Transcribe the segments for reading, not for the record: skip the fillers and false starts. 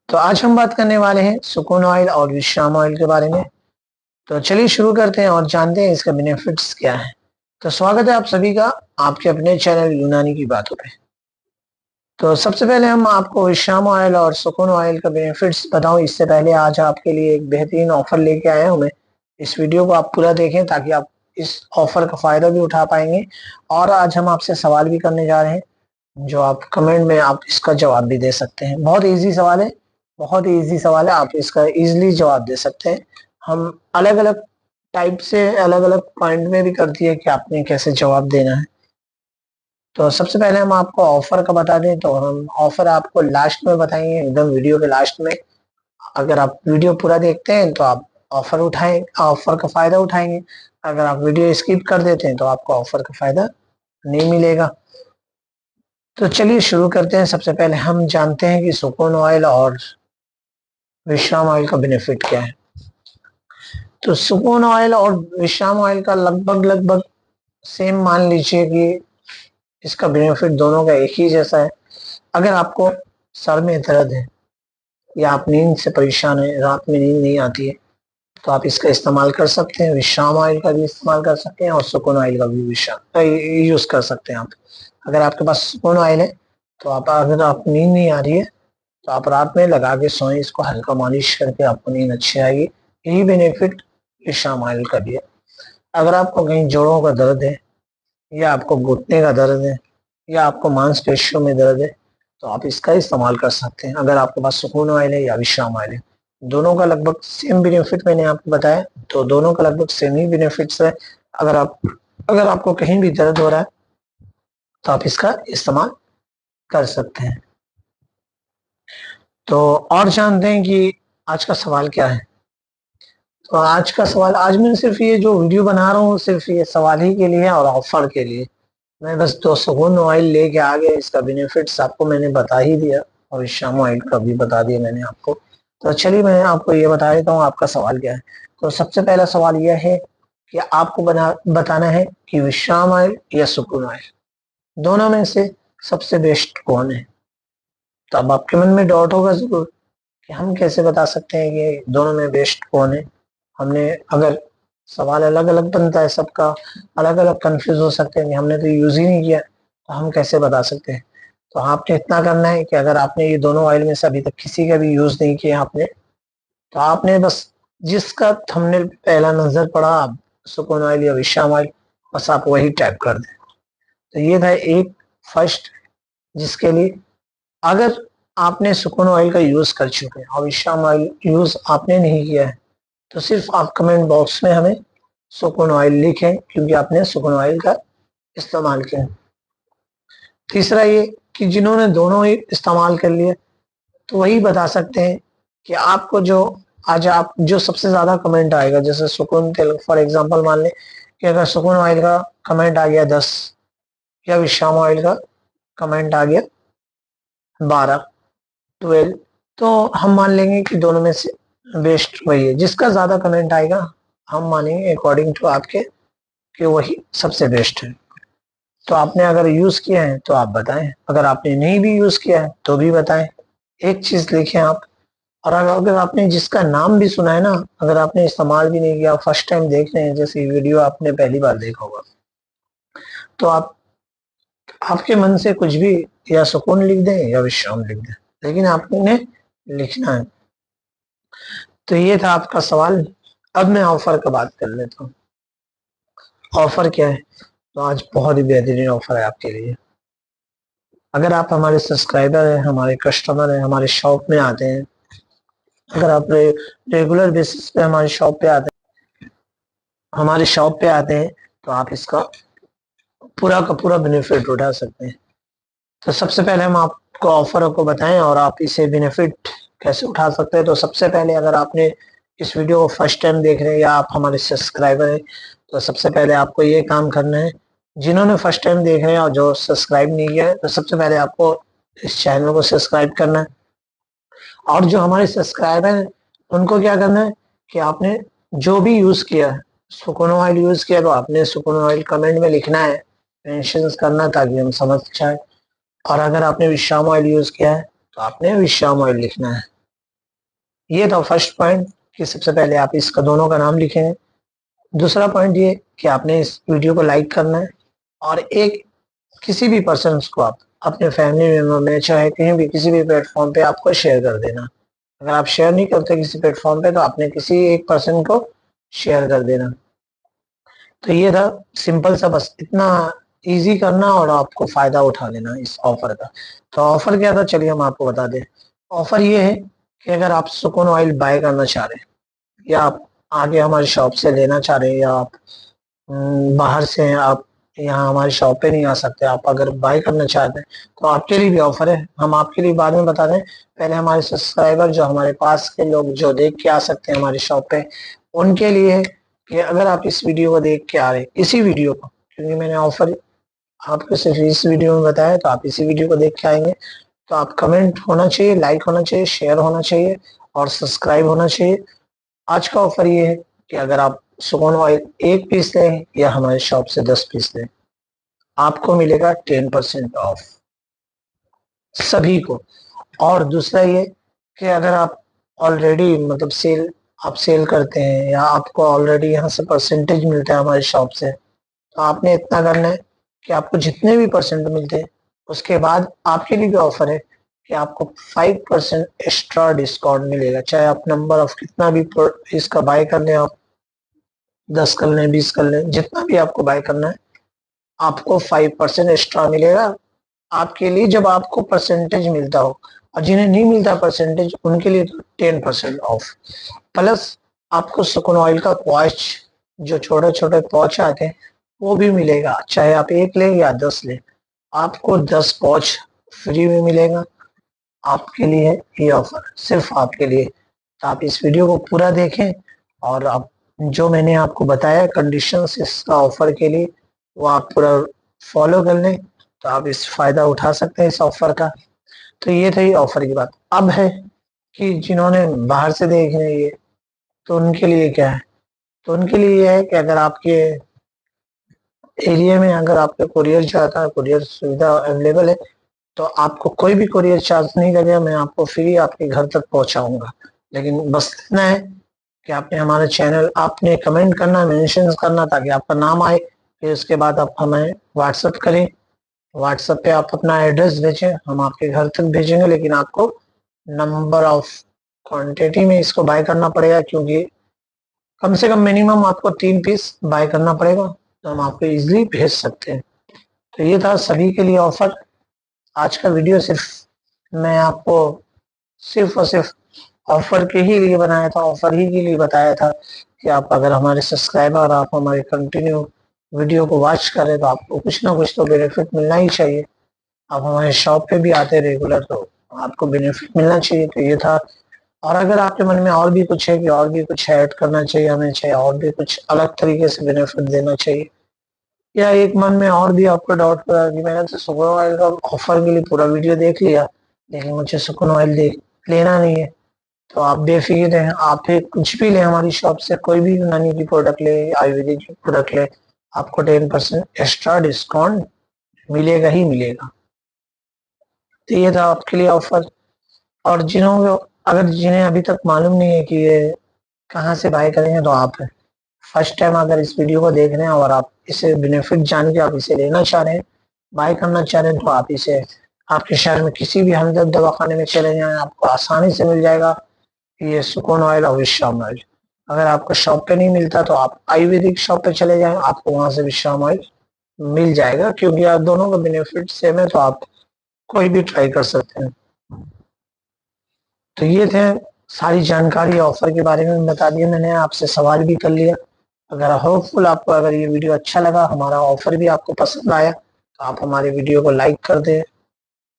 तो आज हम बात करने वाले हैं सुकून ऑयल और विश्राम ऑयल के बारे में। तो चलिए शुरू करते हैं और जानते हैं इसका बेनिफिट्स क्या है। तो स्वागत है आप सभी का आपके अपने चैनल यूनानी की बातों पे। तो सबसे पहले हम आपको विश्राम ऑयल और सुकून ऑयल का बेनिफिट्स बताऊं इससे पहले आज आपके लिए एक बेहतरीन ऑफर लेके आया हूं मैं। इस वीडियो को आप पूरा देखें ताकि आप इस ऑफर का फायदा भी उठा पाएंगे। और आज हम आपसे सवाल भी करने जा रहे हैं जो आप कमेंट में आप इसका जवाब भी दे सकते हैं। बहुत इजी सवाल है, बहुत ही इजी सवाल है, आप इसका इजीली जवाब दे सकते हैं। हम अलग अलग टाइप से अलग अलग पॉइंट में भी कर दिए कि आपने कैसे जवाब देना है। तो सबसे पहले हम आपको ऑफर का बता दें तो हम ऑफर आपको लास्ट में बताएंगे, एकदम वीडियो के लास्ट में। अगर आप वीडियो पूरा देखते हैं तो आप ऑफर का फायदा उठाएंगे। अगर आप वीडियो स्किप कर देते हैं तो आपको ऑफर का फायदा नहीं मिलेगा। तो चलिए शुरू करते हैं। सबसे पहले हम जानते हैं कि सुकून ऑयल और विश्राम ऑयल का बेनिफिट क्या है। तो सुकून ऑयल और विश्राम ऑयल का लगभग सेम मान लीजिए कि इसका बेनिफिट दोनों का एक ही जैसा है। अगर आपको सर में दर्द है या आप नींद से परेशान है, रात में नींद नहीं आती है, तो आप इसका इस्तेमाल कर सकते हैं। विश्राम ऑयल का भी इस्तेमाल कर सकते हैं और सुकून ऑयल का भी विश्राम यूज कर सकते हैं आप। अगर आपके पास सुकून ऑयल है तो आप, अगर आप नींद नहीं आ रही है तो आप रात में लगा के सोएं, इसको हल्का मालिश करके आपको नींद अच्छी आएगी। यही बेनिफिट विश्राम ऑयल का भी है। अगर आपको कहीं जोड़ों का दर्द है या आपको घुटने का दर्द है या आपको मांसपेशियों में दर्द है तो आप इसका इस्तेमाल कर सकते हैं। अगर आपके पास सुकून ऑयल है या विश्राम ऑयल है, दोनों का लगभग सेम बेनिफिट मैंने आपको बताया, तो दोनों का लगभग सेम ही बेनिफिट्स है। अगर आपको कहीं भी दर्द हो रहा है तो आप इसका इस्तेमाल कर सकते हैं। तो और जानते हैं कि आज का सवाल क्या है। तो आज का सवाल, आज मैं सिर्फ ये जो वीडियो बना रहा हूँ सिर्फ ये सवाल ही के लिए और ऑफर के लिए। मैं बस 200 ऑयल लेके आ गया, इसका बेनिफिट्स आपको मैंने बता ही दिया और विश्राम ऑयल का भी बता दिया मैंने आपको। तो चलिए मैं आपको ये बता देता हूँ आपका सवाल क्या है। तो सबसे पहला सवाल यह है कि आपको बताना है कि विश्राम ऑयल या सुकून ऑयल दोनों में से सबसे बेस्ट कौन है। तो अब आपके मन में डाउट होगा जरूर कि हम कैसे बता सकते हैं कि दोनों में बेस्ट कौन है। हमने अगर सवाल अलग अलग बनता है सबका, अलग अलग कंफ्यूज हो सकते हैं कि हमने तो यूज ही नहीं किया, तो हम कैसे बता सकते हैं। तो आपने इतना करना है कि अगर आपने ये दोनों ऑयल में से अभी तक किसी का भी यूज नहीं किया आपने, तो आपने बस जिसका थंबनेल पहला नजर पड़ा, आप सुकून ऑयल या विश्राम ऑयल, बस आप वही टाइप कर दें। तो ये था एक फर्स्ट, जिसके लिए अगर आपने सुकून ऑयल का यूज कर चुके हैं और विश्राम ऑयल यूज आपने नहीं किया है तो सिर्फ आप कमेंट बॉक्स में हमें सुकून ऑयल लिखें क्योंकि आपने सुकून ऑयल का इस्तेमाल किया। तीसरा ये कि जिन्होंने दोनों ही इस्तेमाल कर लिए तो वही बता सकते हैं कि आपको जो आज आप जो सबसे ज्यादा कमेंट आएगा, जैसे सुकून तेल फॉर एग्जांपल मान लें कि अगर सुकून ऑयल का कमेंट आ गया 10 या विश्राम ऑयल का कमेंट आ गया 12 12, तो हम मान लेंगे कि दोनों में से बेस्ट वही है। जिसका ज्यादा कमेंट आएगा हम मानेंगे अकॉर्डिंग टू आपके कि वही सबसे बेस्ट है। तो आपने अगर यूज किया है तो आप बताएं, अगर आपने नहीं भी यूज किया है तो भी बताएं। एक चीज लिखें आप। और अगर आपने जिसका नाम भी सुना है ना, अगर आपने इस्तेमाल भी नहीं किया, फर्स्ट टाइम देख रहे हैं, जैसे वीडियो आपने पहली बार देखा होगा, तो आप आपके मन से कुछ भी या सुकून लिख दें या विश्राम लिख दें, लेकिन आपने लिखना है। तो ये था आपका सवाल। अब मैं ऑफर का बात कर लेता हूँ। ऑफर क्या है। तो आज बहुत ही बेहतरीन ऑफर है आपके लिए। अगर आप हमारे सब्सक्राइबर हैं, हमारे कस्टमर हैं, हमारे शॉप में आते हैं, अगर आप रेगुलर बेसिस पे हमारे शॉप पे आते हैं तो आप इसका पूरा का पूरा बेनिफिट उठा सकते हैं। तो सबसे पहले हम आपको ऑफर को बताएं और आप इसे बेनिफिट कैसे उठा सकते हैं। तो सबसे पहले अगर आपने इस वीडियो को फर्स्ट टाइम देख रहे हैं या आप हमारे सब्सक्राइबर हैं, तो सबसे पहले आपको ये काम करना है। जिन्होंने फर्स्ट टाइम देख रहे हैं और जो सब्सक्राइब नहीं किया है, तो सबसे पहले आपको इस चैनल को सब्सक्राइब करना है। और जो हमारे सब्सक्राइबर हैं उनको क्या करना है कि आपने जो भी यूज किया है, सुकून ऑयल यूज किया तो आपने सुकून ऑयल कमेंट में लिखना है, मेंशन करना, ताकि हम समझ जाए। और अगर आपने विश्राम ऑयल यूज किया है तो आपने विश्राम ऑयल लिखना है। ये था फर्स्ट पॉइंट कि सबसे पहले आप इसका दोनों का नाम लिखेंगे। दूसरा पॉइंट ये कि आपने इस वीडियो को लाइक करना है और एक किसी भी पर्सन को आप अपने फैमिली मेंबर में चाहे कहीं भी किसी भी प्लेटफॉर्म पे आपको शेयर कर देना। अगर आप शेयर नहीं करते किसी प्लेटफॉर्म पे तो आपने किसी एक पर्सन को शेयर कर देना। तो ये था सिंपल सा, बस इतना इजी करना और आपको फायदा उठा लेना इस ऑफर का। तो ऑफर क्या था, चलिए हम आपको बता दें। ऑफर ये है कि अगर आप सुकून ऑयल बाय करना चाह रहे हैं या आप आगे हमारी शॉप से लेना चाह रहे हैं या आप बाहर से हैं, आप यहाँ हमारी शॉप पे नहीं आ सकते, आप अगर बाय करना चाहते हैं तो आपके लिए भी ऑफर है। हम आपके लिए बाद में बता दें, पहले हमारे सब्सक्राइबर जो हमारे पास के लोग जो देख के आ सकते हैं हमारी शॉप पे, उनके लिए कि अगर आप इस वीडियो को देख के आ रहे हैं, इसी वीडियो को, क्योंकि मैंने ऑफर आपको सिर्फ इस वीडियो में बताया, तो आप इसी वीडियो को देख के आएंगे तो आप कमेंट होना चाहिए, लाइक होना चाहिए, शेयर होना चाहिए और सब्सक्राइब होना चाहिए। आज का ऑफर ये है कि अगर आप सुकून ऑयल 1 पीस लें या हमारे शॉप से 10 पीस लें, आपको मिलेगा 10% ऑफ सभी को। और दूसरा ये कि अगर आप ऑलरेडी मतलब आप सेल करते हैं या आपको ऑलरेडी यहाँ से परसेंटेज मिलता है हमारी शॉप से, तो आपने इतना करना है कि आपको जितने भी परसेंट मिलते हैं उसके बाद आपके लिए भी ऑफर है कि आपको 5% एक्स्ट्रा डिस्काउंट मिलेगा। चाहे आप नंबर ऑफ कितना भी इसका बाय कर लें, आप 10 कर लें, 20 कर लें, जितना भी आपको बाय करना है आपको 5% एक्स्ट्रा मिलेगा आपके लिए, जब आपको परसेंटेज मिलता हो। और जिन्हें नहीं मिलता परसेंटेज उनके लिए तो 10% ऑफ प्लस आपको सुकून ऑयल का पॉच, जो छोटे छोटे पॉच आते हैं वो भी मिलेगा। चाहे आप 1 लें या 10 लें, आपको 10 पॉच फ्री में मिलेगा। आपके लिए ये ऑफर, सिर्फ आपके लिए। तो आप इस वीडियो को पूरा देखें और आप जो मैंने आपको बताया कंडीशंस इसका ऑफर के लिए, वो आप पूरा फॉलो कर लें तो आप इस फायदा उठा सकते हैं इस ऑफर का। तो ये थी ऑफर की बात। अब है कि जिन्होंने बाहर से देख रहे हैं ये, तो उनके लिए क्या है, तो उनके लिए ये है कि अगर आपके एरिया में अगर आपके कुरियर जाता है, कुरियर सुविधा अवेलेबल है, तो आपको कोई भी कुरियर चार्ज नहीं लगेगा, मैं आपको फ्री आपके घर तक पहुंचाऊंगा। लेकिन बस इतना है कि आपने हमारा चैनल, आपने कमेंट करना, मेंशन करना ताकि आपका नाम आए। फिर उसके बाद आप हमें व्हाट्सएप करें, व्हाट्सएप पे आप अपना एड्रेस भेजें, हम आपके घर तक भेजेंगे। लेकिन आपको नंबर ऑफ क्वांटिटी में इसको बाय करना पड़ेगा, क्योंकि कम से कम मिनिमम आपको 3 पीस बाय करना पड़ेगा, तो हम आपको इजिली भेज सकते हैं। तो ये था सभी के लिए ऑफर। आज का वीडियो सिर्फ मैं आपको सिर्फ और सिर्फ ऑफर के ही लिए बनाया था, ऑफर ही के लिए बताया था कि आप अगर हमारे सब्सक्राइबर, आप हमारे कंटिन्यू वीडियो को वॉच करें तो आपको कुछ ना कुछ तो बेनिफिट मिलना ही चाहिए। आप हमारे शॉप पे भी आते रेगुलर तो आपको बेनिफिट मिलना चाहिए। तो ये था। और अगर आपके मन में और भी कुछ है कि और भी कुछ ऐड करना चाहिए हमें, चाहिए और भी कुछ अलग तरीके से बेनिफिट देना चाहिए, या एक मन में और भी आपको डाउट पड़ा कि मैंने तो सुकून ऑयल का ऑफर के लिए पूरा वीडियो देख लिया लेकिन मुझे सुकून ऑयल देख लेना नहीं है, तो आप बेफिक्र हैं, आप एक कुछ भी लें हमारी शॉप से, कोई भी यूनानी की प्रोडक्ट ले, आयुर्वेदिक की प्रोडक्ट ले, आपको 10% एक्स्ट्रा डिस्काउंट मिलेगा ही मिलेगा। तो ये था आपके लिए ऑफर। और अगर जिन्हें अभी तक मालूम नहीं है कि ये कहाँ से बाय करेंगे, तो आप फर्स्ट टाइम अगर इस वीडियो को देख रहे हैं और आप इसे बेनिफिट जान के आप इसे लेना चाह रहे हैं, बाय करना चाह रहे हैं, तो आप इसे आपके शहर में किसी भी हमदर्द दवाखाने में चले जाएं, आपको आसानी से मिल जाएगा ये सुकून ऑयल और विश्राम ऑयल। अगर आपको शॉप पे नहीं मिलता तो आप आयुर्वेदिक शॉप पे चले जाएं, आपको वहां से विश्राम ऑयल मिल जाएगा, क्योंकि आप दोनों का बेनिफिट सेम है, तो आप कोई भी ट्राई कर सकते हैं। तो ये थे सारी जानकारी ऑफर के बारे में बता दिया मैंने, आपसे सवाल भी कर लिया। अगर होपफुल आपको अगर ये वीडियो अच्छा लगा, हमारा ऑफर भी आपको पसंद आया, तो आप हमारे वीडियो को लाइक कर दें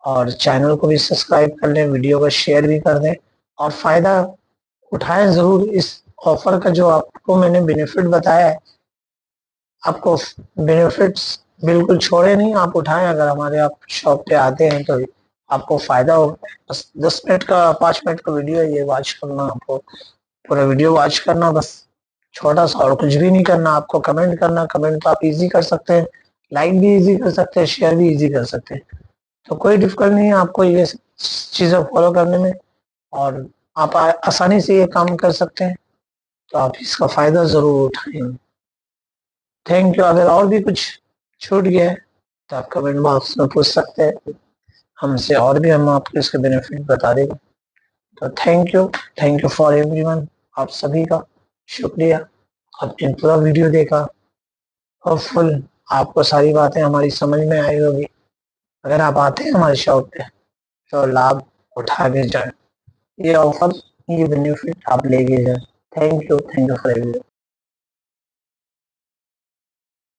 और चैनल को भी सब्सक्राइब कर लें, वीडियो को शेयर भी कर दें और फायदा उठाएं जरूर इस ऑफर का। जो आपको मैंने बेनिफिट बताया है, आपको बेनिफिट्स बिल्कुल छोड़े नहीं, आप उठाएं। अगर हमारे आप शॉप पे आते हैं तो आपको फायदा हो। बस 10 मिनट का 5 मिनट का वीडियो है, ये वॉच करना, आपको पूरा वीडियो वॉच करना बस, छोटा सा, और कुछ भी नहीं करना। आपको कमेंट करना, कमेंट तो आप इजी कर सकते हैं, लाइक भी इजी कर सकते हैं, शेयर भी इजी कर सकते हैं। तो कोई डिफिकल्ट नहीं है आपको ये चीज़ें फॉलो करने में। और आप आसानी से ये काम कर सकते हैं, तो आप इसका फ़ायदा ज़रूर उठाएंगे। Thank you. अगर और भी कुछ छूट गया है तो आप कमेंट बॉक्स में पूछ सकते हैं हमसे, और भी हम आपको इसके बेनिफिट बता देंगे। तो थैंक यू फॉर एवरीवन। आप सभी का शुक्रिया, आपने पूरा वीडियो देखा। होपफुल आपको सारी बातें हमारी समझ में आई होगी। अगर आप आते हैं हमारे शॉप पे तो लाभ उठा के जाए, ये ऑफर, ये बेनिफिट आप लेके जाए। Thank you for everyone.